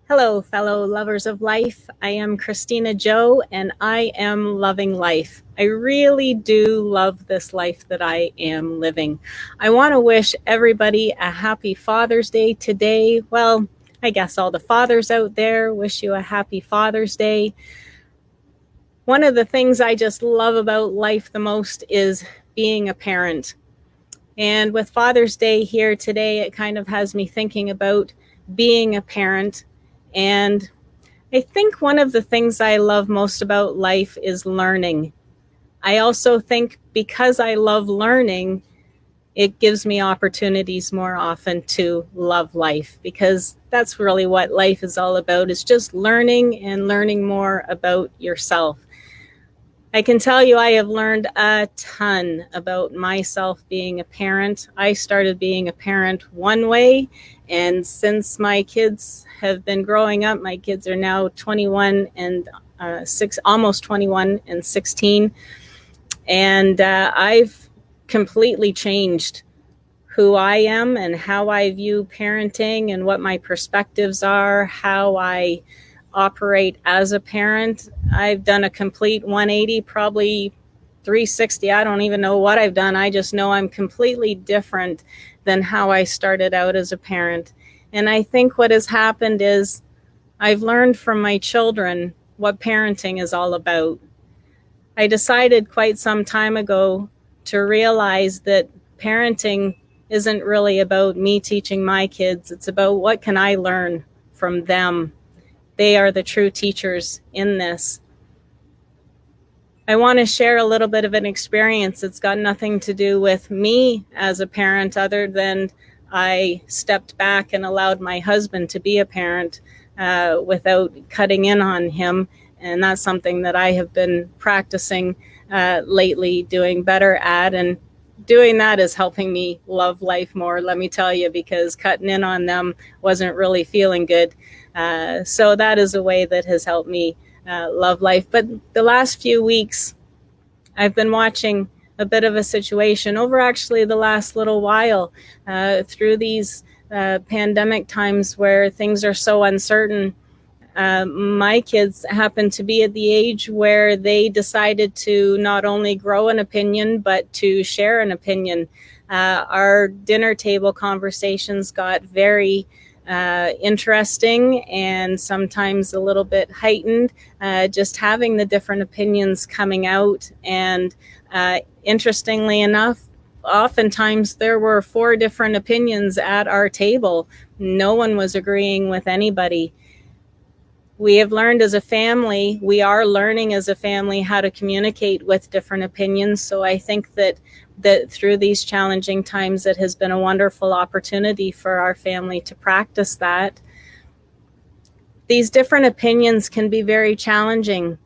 Hello, fellow lovers of life. I am Christina Jo, and I am loving life. I really do love this life that I am living. I want to wish everybody a happy Father's Day today. Well, I guess all the fathers out there wish you a happy Father's Day. One of the things I just love about life the most is being a parent. And with Father's Day here today, it kind of has me thinking about being a parent. And I think one of the things I love most about life is learning. I also think because I love learning, it gives me opportunities more often to love life, because that's really what life is all about, is just learning and learning more about yourself. I can tell you I have learned a ton about myself being a parent. I started being a parent one way, and since my kids have been growing up, my kids are now 21 and almost 21 and 16, and I've completely changed who I am and how I view parenting and what my perspectives are, how I operate as a parent. I've done a complete 180, probably 360. I don't even know what I've done. I just know I'm completely different than how I started out as a parent. And I think what has happened is I've learned from my children what parenting is all about. I decided quite some time ago to realize that parenting isn't really about me teaching my kids. It's about what can I learn from them. They are the true teachers in this. I want to share a little bit of an experience. It's got nothing to do with me as a parent, other than I stepped back and allowed my husband to be a parent without cutting in on him. And that's something that I have been practicing lately, doing better at. And doing that is helping me love life more, let me tell you, because cutting in on them wasn't really feeling good. So that is a way that has helped me love life. But the last few weeks, I've been watching a bit of a situation over actually the last little while through these pandemic times where things are so uncertain. My kids happen to be at the age where they decided to not only grow an opinion, but to share an opinion. Our dinner table conversations got very interesting and sometimes a little bit heightened, just having the different opinions coming out. And interestingly enough, oftentimes there were 4 different opinions at our table. No one was agreeing with anybody. We have learned as a family, we are learning as a family how to communicate with different opinions. So I think that through these challenging times, it has been a wonderful opportunity for our family to practice that. These different opinions can be very challenging.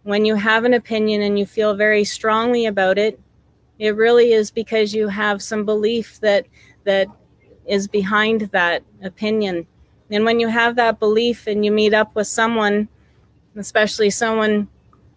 When you have an opinion and you feel very strongly about it, it really is because you have some belief that is behind that opinion. And when you have that belief and you meet up with someone, especially someone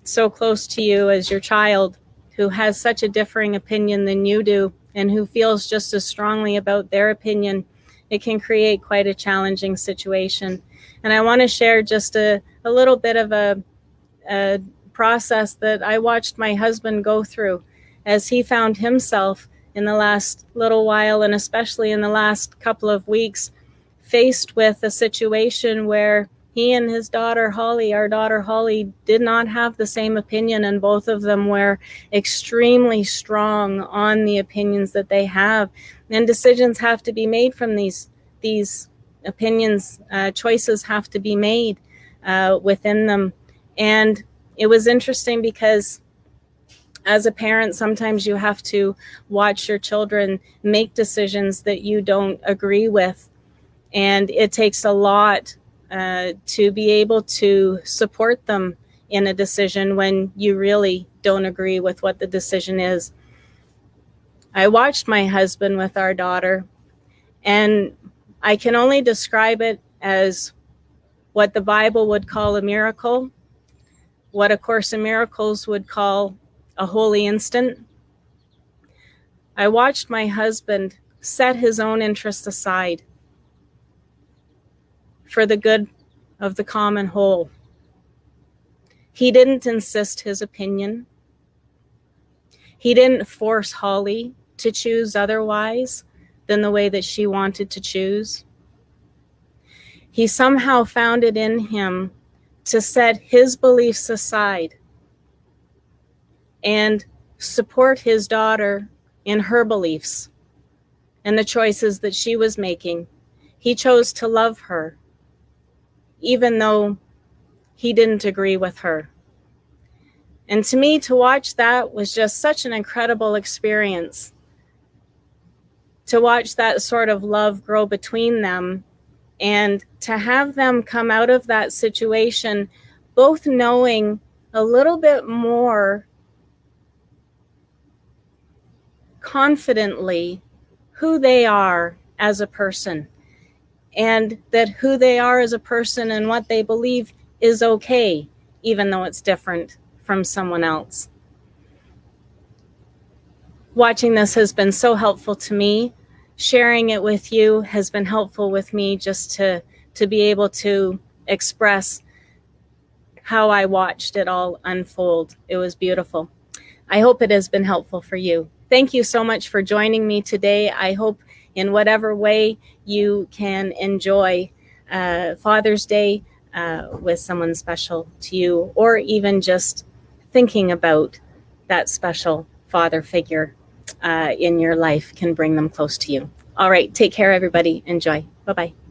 so close to you as your child, who has such a differing opinion than you do and who feels just as strongly about their opinion, it can create quite a challenging situation. And I want to share just a little bit of a process that I watched my husband go through as he found himself in the last little while, and especially in the last couple of weeks, faced with a situation where he and his daughter Holly, our daughter Holly, did not have the same opinion, and both of them were extremely strong on the opinions that they have. And decisions have to be made from these opinions. Choices have to be made within them. And it was interesting because as a parent, sometimes you have to watch your children make decisions that you don't agree with. And it takes a lot to be able to support them in a decision when you really don't agree with what the decision is. I watched my husband with our daughter, and I can only describe it as what the Bible would call a miracle, what A Course in Miracles would call a holy instant. I watched my husband set his own interests aside for the good of the common whole. He didn't insist his opinion. He didn't force Holly to choose otherwise than the way that she wanted to choose. He somehow found it in him to set his beliefs aside and support his daughter in her beliefs and the choices that she was making. He chose to love her, even though he didn't agree with her. And to me, to watch that was just such an incredible experience. To watch that sort of love grow between them, and to have them come out of that situation both knowing a little bit more confidently who they are as a person, and that who they are as a person and what they believe is okay, even though it's different from someone else. Watching this has been so helpful to me. Sharing it with you has been helpful with me, just to be able to express how I watched it all unfold. It was beautiful. I hope it has been helpful for you. Thank you so much for joining me today. I hope in whatever way you can enjoy Father's Day with someone special to you, or even just thinking about that special father figure in your life can bring them close to you. All right, take care, everybody. Enjoy. Bye-bye.